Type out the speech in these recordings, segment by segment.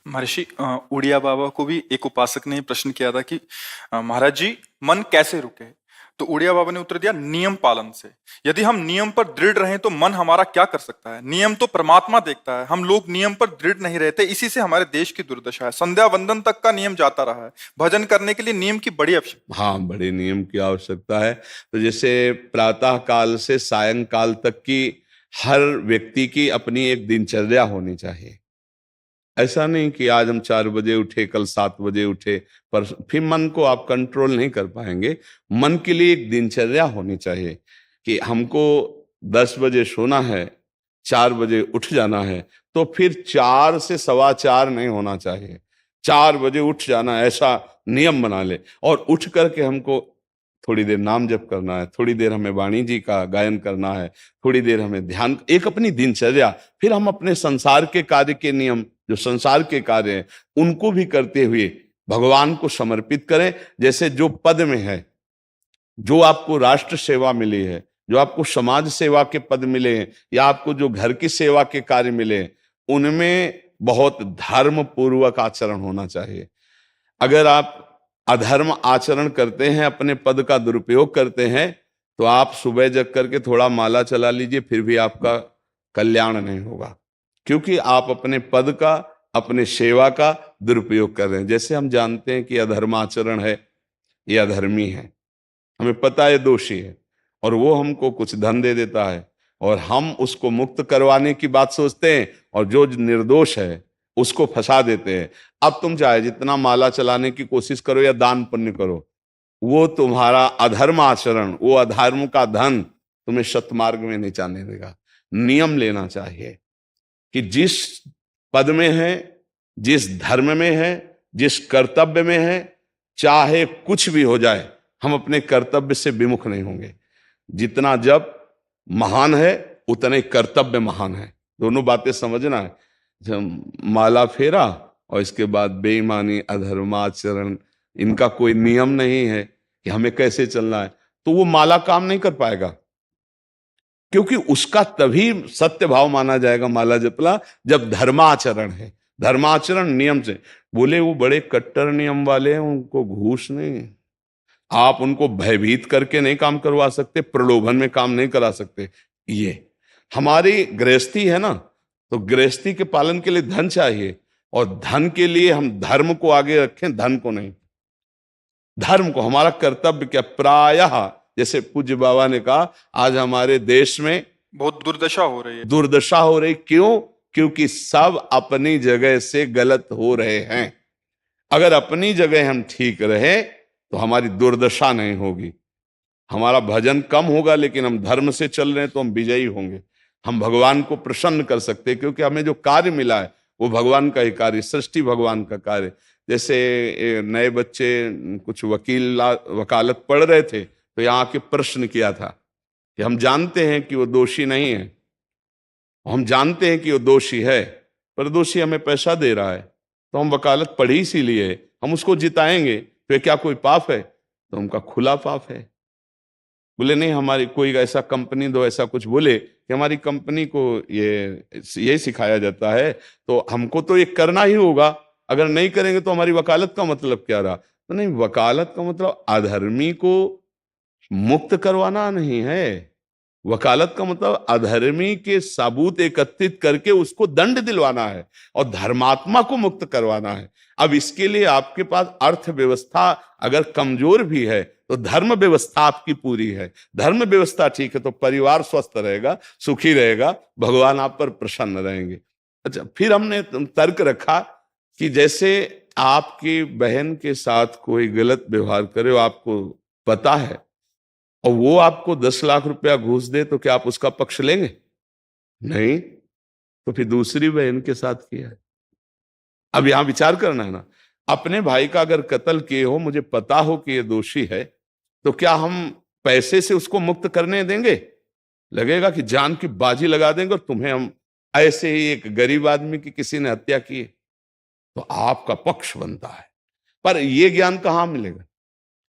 महर्षि उड़िया बाबा को भी एक उपासक ने प्रश्न किया था कि महाराज जी, मन कैसे रुके? तो उड़िया बाबा ने उत्तर दिया, नियम पालन से। यदि हम नियम पर दृढ़ रहें तो मन हमारा क्या कर सकता है? नियम तो परमात्मा देखता है। हम लोग नियम पर दृढ़ नहीं रहते, इसी से हमारे देश की दुर्दशा है। संध्या वंदन तक का नियम जाता रहा है। भजन करने के लिए नियम की बड़ी आवश्यकता। हाँ, बड़े नियम की आवश्यकता है। तो जैसे प्रातः काल से सायंकाल तक की हर व्यक्ति की अपनी एक दिनचर्या होनी चाहिए। ऐसा नहीं कि आज हम 4 बजे उठे, कल 7 बजे उठे, पर फिर मन को आप कंट्रोल नहीं कर पाएंगे। मन के लिए एक दिनचर्या होनी चाहिए कि हमको 10 बजे सोना है, 4 बजे उठ जाना है। तो फिर 4 से 4:15 नहीं होना चाहिए, 4 बजे उठ जाना, ऐसा नियम बना ले। और उठ करके हमको थोड़ी देर नाम जप करना है, थोड़ी देर हमें वाणी जी का गायन करना है, थोड़ी देर हमें ध्यान, एक अपनी दिनचर्या। फिर हम अपने संसार के कार्य के नियम, जो संसार के कार्य हैं, उनको भी करते हुए भगवान को समर्पित करें। जैसे जो पद में है, जो आपको राष्ट्र सेवा मिली है, जो आपको समाज सेवा के पद मिले हैं, या आपको जो घर की सेवा के कार्य मिले हैं, उनमें बहुत धर्म पूर्वक आचरण होना चाहिए। अगर आप अधर्म आचरण करते हैं, अपने पद का दुरुपयोग करते हैं, तो आप सुबह जग करके थोड़ा माला चला लीजिए, फिर भी आपका कल्याण नहीं होगा, क्योंकि आप अपने पद का, अपने सेवा का दुरुपयोग कर रहे हैं। जैसे हम जानते हैं कि अधर्म आचरण है, ये अधर्मी है, हमें पता है दोषी है, और वो हमको कुछ धन दे देता है, और हम उसको मुक्त करवाने की बात सोचते हैं, और जो निर्दोष है उसको फंसा देते हैं। अब तुम चाहे जितना माला चलाने की कोशिश करो या दान पुण्य करो, वो तुम्हारा अधर्म आचरण, वो अधर्म का धन तुम्हें सतमार्ग में नहीं जाने देगा। नियम लेना चाहिए कि जिस पद में है, जिस धर्म में है, जिस कर्तव्य में है, चाहे कुछ भी हो जाए, हम अपने कर्तव्य से विमुख नहीं होंगे। जितना जप महान है, उतने कर्तव्य महान है। दोनों बातें समझना है। जब माला फेरा और इसके बाद बेईमानी, अधर्माचरण, इनका कोई नियम नहीं है कि हमें कैसे चलना है, तो वो माला काम नहीं कर पाएगा। क्योंकि उसका तभी सत्य भाव माना जाएगा माला जपला, जब धर्माचरण है। धर्माचरण नियम से। बोले वो बड़े कट्टर नियम वाले हैं, उनको घूस नहीं, आप उनको भयभीत करके नहीं काम करवा सकते, प्रलोभन में काम नहीं करा सकते। ये हमारी गृहस्थी है ना, तो गृहस्थी के पालन के लिए धन चाहिए, और धन के लिए हम धर्म को आगे रखें, धन को नहीं। धर्म को, हमारा कर्तव्य क्या, प्रायः जैसे पूज्य बाबा ने कहा, आज हमारे देश में बहुत दुर्दशा हो रही है। दुर्दशा हो रही, क्यों? क्योंकि सब अपनी जगह से गलत हो रहे हैं। अगर अपनी जगह हम ठीक रहे तो हमारी दुर्दशा नहीं होगी। हमारा भजन कम होगा, लेकिन हम धर्म से चल रहे हैं तो हम विजयी होंगे। हम भगवान को प्रसन्न कर सकते हैं, क्योंकि हमें जो कार्य मिला है वो भगवान का ही कार्य, सृष्टि भगवान का कार्य। जैसे नए बच्चे कुछ वकालत पढ़ रहे थे, तो यहाँ के प्रश्न किया था कि हम जानते हैं कि वो दोषी नहीं है, हम जानते हैं कि वो दोषी है, पर दोषी हमें पैसा दे रहा है, तो हम वकालत पढ़ी इसीलिए, हम उसको जिताएंगे, तो क्या कोई पाप है? तो उनका खुला पाप है। बोले नहीं, हमारी कोई ऐसा कंपनी दो, ऐसा कुछ बोले कि हमारी कंपनी को ये सिखाया जाता है, तो हमको तो ये करना ही होगा, अगर नहीं करेंगे तो हमारी वकालत का मतलब क्या रहा? तो नहीं, वकालत का मतलब अधर्मी को मुक्त करवाना नहीं है। वकालत का मतलब अधर्मी के सबूत एकत्रित करके उसको दंड दिलवाना है, और धर्मात्मा को मुक्त करवाना है। अब इसके लिए आपके पास अर्थव्यवस्था अगर कमजोर भी है, तो धर्म व्यवस्था आपकी पूरी है। धर्म व्यवस्था ठीक है तो परिवार स्वस्थ रहेगा, सुखी रहेगा, भगवान आप पर प्रसन्न रहेंगे। अच्छा, फिर हमने तर्क रखा कि जैसे आपकी बहन के साथ कोई गलत व्यवहार करे, आपको पता है, और वो आपको 10 लाख रुपया घूस दे, तो क्या आप उसका पक्ष लेंगे? नहीं। तो फिर दूसरी बहन के साथ किया है। अब यहां विचार करना है ना, अपने भाई का अगर कत्ल किए हो, मुझे पता हो कि ये दोषी है, तो क्या हम पैसे से उसको मुक्त करने देंगे? लगेगा कि जान की बाजी लगा देंगे, और तुम्हें हम, ऐसे ही एक गरीब आदमी की किसी ने हत्या की, तो आपका पक्ष बनता है। पर यह ज्ञान कहां मिलेगा?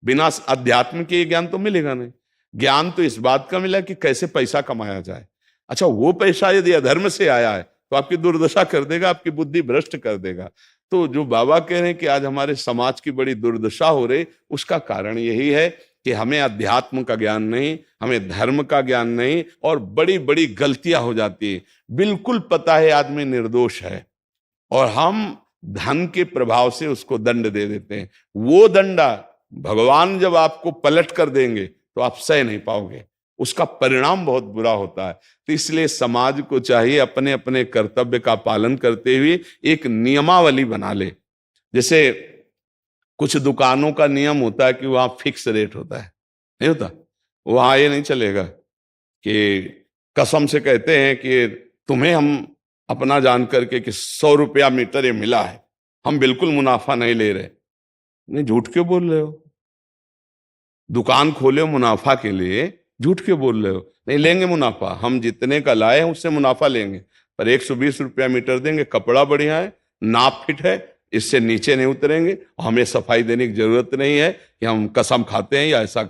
बिना अध्यात्म के ज्ञान तो मिलेगा नहीं। ज्ञान तो इस बात का मिला कि कैसे पैसा कमाया जाए। अच्छा, वो पैसा यदि अधर्म से आया है तो आपकी दुर्दशा कर देगा, आपकी बुद्धि भ्रष्ट कर देगा। तो जो बाबा कह रहे हैं कि आज हमारे समाज की बड़ी दुर्दशा हो रही, उसका कारण यही है कि हमें अध्यात्म का ज्ञान नहीं, हमें धर्म का ज्ञान नहीं, और बड़ी बड़ी गलतियां हो जाती है। बिल्कुल पता है आदमी निर्दोष है और हम धन के प्रभाव से उसको दंड दे देते हैं। वो दंडा भगवान जब आपको पलट कर देंगे तो आप सह नहीं पाओगे, उसका परिणाम बहुत बुरा होता है। तो इसलिए समाज को चाहिए अपने अपने कर्तव्य का पालन करते हुए एक नियमावली बना ले। जैसे कुछ दुकानों का नियम होता है कि वहां फिक्स रेट होता है, नहीं होता? वहां ये नहीं चलेगा कि कसम से कहते हैं कि तुम्हें हम अपना जान करके कि 100 रुपया मीटर ये मिला है, हम बिल्कुल मुनाफा नहीं ले रहे। नहीं, झूठ क्यों बोल रहे हो? दुकान खोले हो मुनाफा के लिए, झूठ क्यों बोल रहे हो? नहीं लेंगे मुनाफा, हम जितने का लाए हैं उससे मुनाफा लेंगे, पर 120 रुपया मीटर देंगे, कपड़ा बढ़िया है, नाप फिट है, इससे नीचे नहीं उतरेंगे, हमें सफाई देने की जरूरत नहीं है कि हम कसम खाते हैं या ऐसा।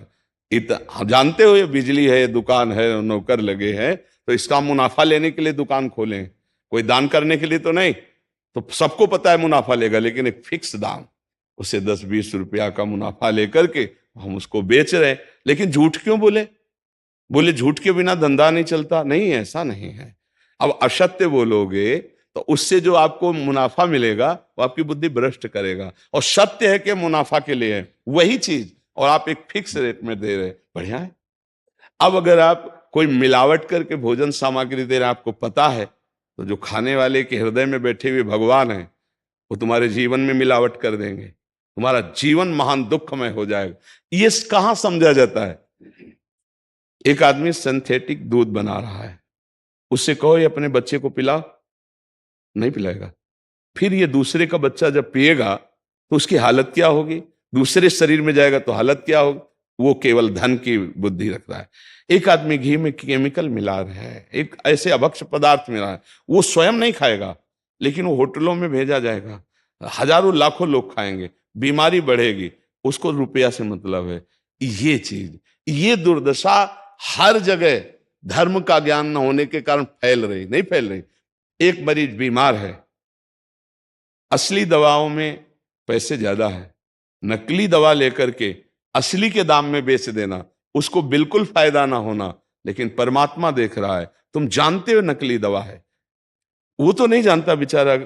जानते हो ये बिजली है, दुकान है, नौकर लगे हैं, तो इसका मुनाफा लेने के लिए दुकान खोलें, कोई दान करने के लिए तो नहीं। तो सबको पता है मुनाफा लेगा, लेकिन एक फिक्स दाम, उसे 10-20 रुपया का मुनाफा लेकर के हम उसको बेच रहे हैं। लेकिन झूठ क्यों बोले? बोले झूठ के बिना धंधा नहीं चलता। नहीं, ऐसा नहीं है। अब असत्य बोलोगे तो उससे जो आपको मुनाफा मिलेगा वो आपकी बुद्धि भ्रष्ट करेगा, और सत्य है कि मुनाफा के लिए है वही चीज, और आप एक फिक्स रेट में दे रहे, बढ़िया है। अब अगर आप कोई मिलावट करके भोजन सामग्री दे रहे हैं, आपको पता है, तो जो खाने वाले के हृदय में बैठे हुए भगवान हैं वो तुम्हारे जीवन में मिलावट कर देंगे, तुम्हारा जीवन महान दुखमय हो जाएगा। ये कहां समझा जाता है? एक आदमी सिंथेटिक दूध बना रहा है, उससे कहो ये अपने बच्चे को पिला, नहीं पिलाएगा। फिर ये दूसरे का बच्चा जब पिएगा तो उसकी हालत क्या होगी? दूसरे शरीर में जाएगा तो हालत क्या होगी? वो केवल धन की बुद्धि रख रहा है। एक आदमी घी में केमिकल मिला रहा है, एक ऐसे अभक्ष पदार्थ मिला है, वो स्वयं नहीं खाएगा, लेकिन वो होटलों में भेजा जाएगा, हजारों लाखों लोग खाएंगे, बीमारी बढ़ेगी, उसको रुपया से मतलब है। ये चीज, ये दुर्दशा हर जगह धर्म का ज्ञान न होने के कारण फैल रही, नहीं फैल रही। एक मरीज बीमार है, असली दवाओं में पैसे ज्यादा है, नकली दवा लेकर के असली के दाम में बेच देना, उसको बिल्कुल फायदा ना होना, लेकिन परमात्मा देख रहा है। तुम जानते हो नकली दवा है, वो तो नहीं जानता बेचारा,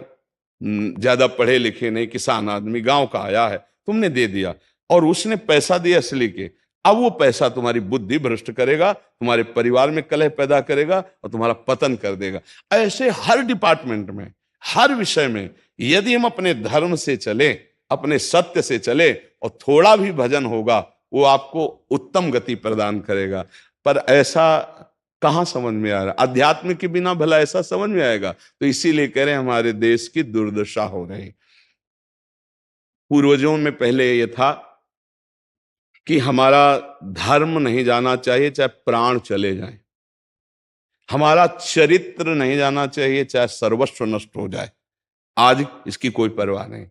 ज्यादा पढ़े लिखे नहीं, किसान आदमी गांव का आया है, तुमने दे दिया और उसने पैसा दिया असली के। अब वो पैसा तुम्हारी बुद्धि भ्रष्ट करेगा, तुम्हारे परिवार में कलह पैदा करेगा और तुम्हारा पतन कर देगा। ऐसे हर डिपार्टमेंट में, हर विषय में यदि हम अपने धर्म से चले, अपने सत्य से चले और थोड़ा भी भजन होगा, वो आपको उत्तम गति प्रदान करेगा। पर ऐसा कहां समझ में आ रहा? अध्यात्म के बिना भला ऐसा समझ में आएगा? तो इसीलिए कह रहे हैं हमारे देश की दुर्दशा हो रही। पूर्वजों में पहले यह था कि हमारा धर्म नहीं जाना चाहिए चाहे प्राण चले जाएं, हमारा चरित्र नहीं जाना चाहिए चाहे सर्वस्व नष्ट हो जाए। आज इसकी कोई परवाह नहीं,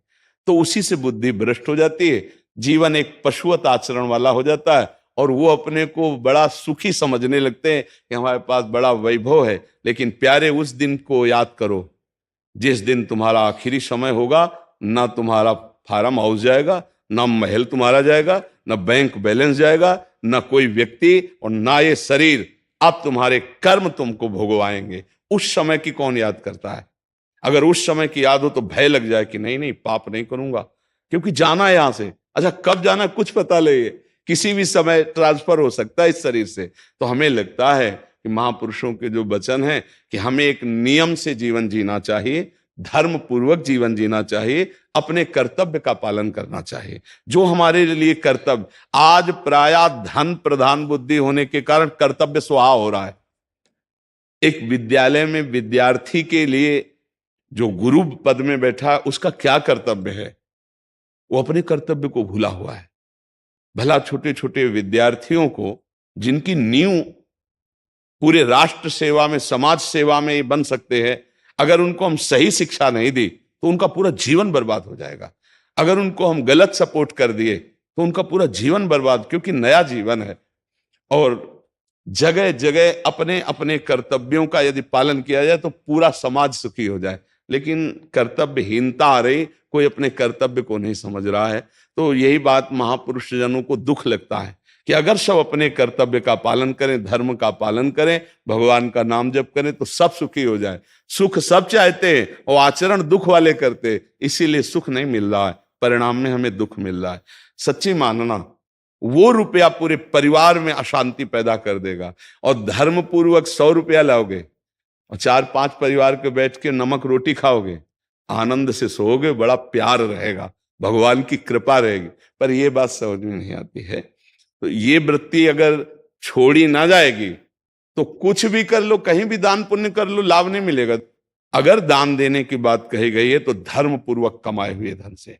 तो उसी से बुद्धि भ्रष्ट हो जाती है, जीवन एक पशुवत आचरण वाला हो जाता है, और वो अपने को बड़ा सुखी समझने लगते हैं कि हमारे पास बड़ा वैभव है। लेकिन प्यारे, उस दिन को याद करो जिस दिन तुम्हारा आखिरी समय होगा, ना तुम्हारा फार्म हाउस जाएगा, ना महल तुम्हारा जाएगा, ना बैंक बैलेंस जाएगा, ना कोई व्यक्ति, और ना ये शरीर। अब तुम्हारे कर्म तुमको भोगवाएंगे। उस समय की कौन याद करता है? अगर उस समय की याद हो तो भय लग जाए कि नहीं नहीं, पाप नहीं करूंगा, क्योंकि जाना है यहां से। अच्छा, कब जाना कुछ पता नहीं, किसी भी समय ट्रांसफर हो सकता है इस शरीर से। तो हमें लगता है कि महापुरुषों के जो वचन है कि हमें एक नियम से जीवन जीना चाहिए, धर्म पूर्वक जीवन जीना चाहिए, अपने कर्तव्य का पालन करना चाहिए। जो हमारे लिए कर्तव्य, आज प्रायः धन प्रधान बुद्धि होने के कारण कर्तव्य स्वाहा हो रहा है। एक विद्यालय में विद्यार्थी के लिए जो गुरु पद में बैठा, उसका क्या कर्तव्य है? वो अपने कर्तव्य को भूला हुआ है। भला छोटे छोटे विद्यार्थियों को, जिनकी नींव पूरे राष्ट्र सेवा में, समाज सेवा में ये बन सकते हैं, अगर उनको हम सही शिक्षा नहीं दी तो उनका पूरा जीवन बर्बाद हो जाएगा। अगर उनको हम गलत सपोर्ट कर दिए तो उनका पूरा जीवन बर्बाद, क्योंकि नया जीवन है। और जगह जगह अपने अपने कर्तव्यों का यदि पालन किया जाए तो पूरा समाज सुखी हो जाए। लेकिन कर्तव्यहीनता आ रही, कोई अपने कर्तव्य को नहीं समझ रहा है। तो यही बात महापुरुष जनों को दुख लगता है कि अगर सब अपने कर्तव्य का पालन करें, धर्म का पालन करें, भगवान का नाम जप करें तो सब सुखी हो जाए। सुख सब चाहते हैं और आचरण दुख वाले करते, इसीलिए सुख नहीं मिल रहा है, परिणाम में हमें दुख मिल रहा है। सच्ची मानना, वो रुपया पूरे परिवार में अशांति पैदा कर देगा। और धर्म पूर्वक 100 रुपया लाओगे और 4-5 परिवार के बैठ के नमक रोटी खाओगे, आनंद से सोओगे, बड़ा प्यार रहेगा, भगवान की कृपा रहेगी। पर ये बात समझ में नहीं आती है। तो ये वृत्ति अगर छोड़ी ना जाएगी तो कुछ भी कर लो, कहीं भी दान पुण्य कर लो, लाभ नहीं मिलेगा। अगर दान देने की बात कही गई है तो धर्म पूर्वक कमाए हुए धन से।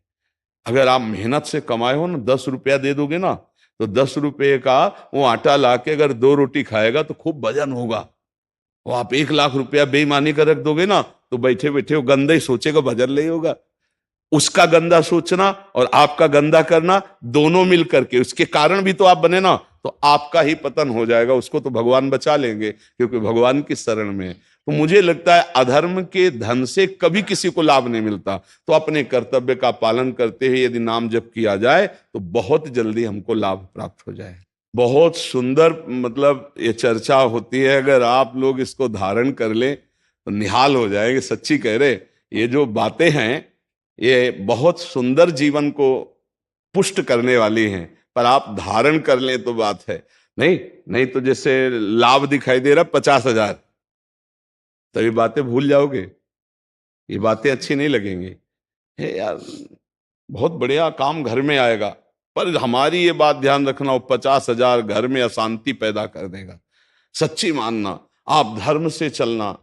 अगर आप मेहनत से कमाए हो ना, 10 रुपया दे दोगे ना, तो 10 रुपये का वो आटा लाके अगर 2 रोटी खाएगा तो खूब वजन होगा। वो आप 1 लाख रुपया बेईमानी कर रख दोगे ना, तो बैठे बैठे वो गंदा ही सोचेगा, भजन नहीं होगा। उसका गंदा सोचना और आपका गंदा करना दोनों मिल करके, उसके कारण भी तो आप बने ना, तो आपका ही पतन हो जाएगा। उसको तो भगवान बचा लेंगे क्योंकि भगवान की शरण में है। तो मुझे लगता है अधर्म के धन से कभी किसी को लाभ नहीं मिलता। तो अपने कर्तव्य का पालन करते हुए यदि नाम जप किया जाए तो बहुत जल्दी हमको लाभ प्राप्त हो जाए। बहुत सुंदर मतलब ये चर्चा होती है, अगर आप लोग इसको धारण कर लें तो निहाल हो जाएंगे। सच्ची कह रहे, ये जो बातें हैं ये बहुत सुंदर जीवन को पुष्ट करने वाली हैं, पर आप धारण कर लें तो बात है। नहीं तो जैसे लाभ दिखाई दे रहा 50,000, तभी बातें भूल जाओगे, ये बातें अच्छी नहीं लगेंगी। हे यार, बहुत बढ़िया काम घर में आएगा, पर हमारी ये बात ध्यान रखना, वो 50,000 घर में अशांति पैदा कर देगा। सच्ची मानना, आप धर्म से चलना,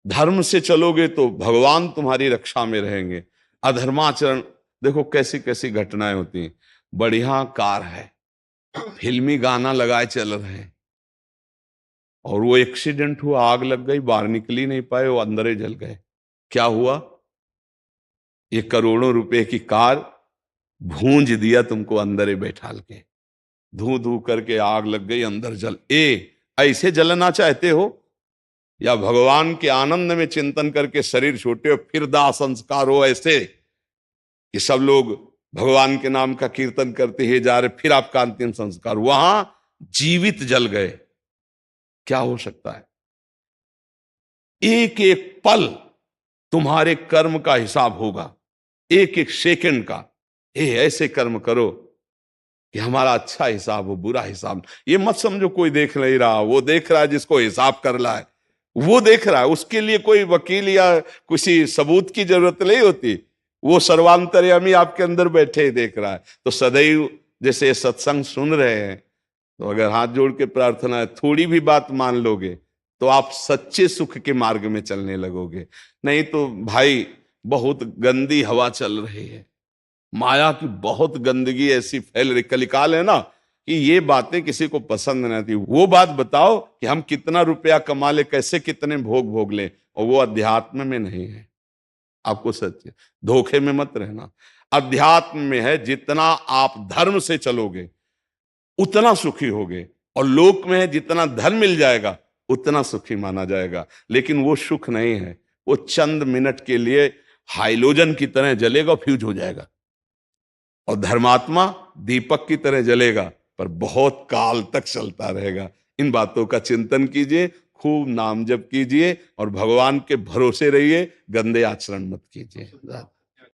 धर्म से चलोगे तो भगवान तुम्हारी रक्षा में रहेंगे। अधर्माचरण, देखो कैसी कैसी घटनाएं होती हैं। बढ़िया कार है, फिल्मी गाना लगाए चल रहे हैं, और वो एक्सीडेंट हुआ, आग लग गई, बाहर निकल ही नहीं पाए, वो अंदर ही जल गए। क्या हुआ? ये करोड़ों रुपए की कार भूंज दिया तुमको अंदर ही बैठाल के, धू धू करके आग लग गई, अंदर जल। ऐसे जलना चाहते हो या भगवान के आनंद में चिंतन करके शरीर छोटे हो फिर दाह संस्कार हो ऐसे कि सब लोग भगवान के नाम का कीर्तन करते ही जा रहे, फिर आपका अंतिम संस्कार वहां जीवित जल गए? क्या हो सकता है? एक एक पल तुम्हारे कर्म का हिसाब होगा, एक एक सेकंड का। ऐसे कर्म करो कि हमारा अच्छा हिसाब हो, बुरा हिसाब। ये मत समझो कोई देख नहीं रहा, वो देख रहा है जिसको हिसाब करना है, वो देख रहा है। उसके लिए कोई वकील या किसी सबूत की जरूरत नहीं होती, वो सर्वांतर्यामी आपके अंदर बैठे ही देख रहा है। तो सदैव जैसे सत्संग सुन रहे हैं, तो अगर हाथ जोड़ के प्रार्थना है, थोड़ी भी बात मान लोगे तो आप सच्चे सुख के मार्ग में चलने लगोगे। नहीं तो भाई बहुत गंदी हवा चल रही है, माया की बहुत गंदगी ऐसी फैल रही, कलिकाल है ना, कि ये बातें किसी को पसंद नहीं आती। वो बात बताओ कि हम कितना रुपया कमा ले, कैसे कितने भोग भोग ले, और वो अध्यात्म में नहीं है। आपको सच धोखे में मत रहना, अध्यात्म में है। जितना आप धर्म से चलोगे उतना सुखी होगे, और लोक में है जितना धन मिल जाएगा उतना सुखी माना जाएगा। लेकिन वो सुख नहीं है, वो चंद मिनट के लिए हाइलोजन की तरह जलेगा, फ्यूज हो जाएगा। और धर्मात्मा दीपक की तरह जलेगा, पर बहुत काल तक चलता रहेगा। इन बातों का चिंतन कीजिए, खूब नाम जप कीजिए और भगवान के भरोसे रहिए, गंदे आचरण मत कीजिए।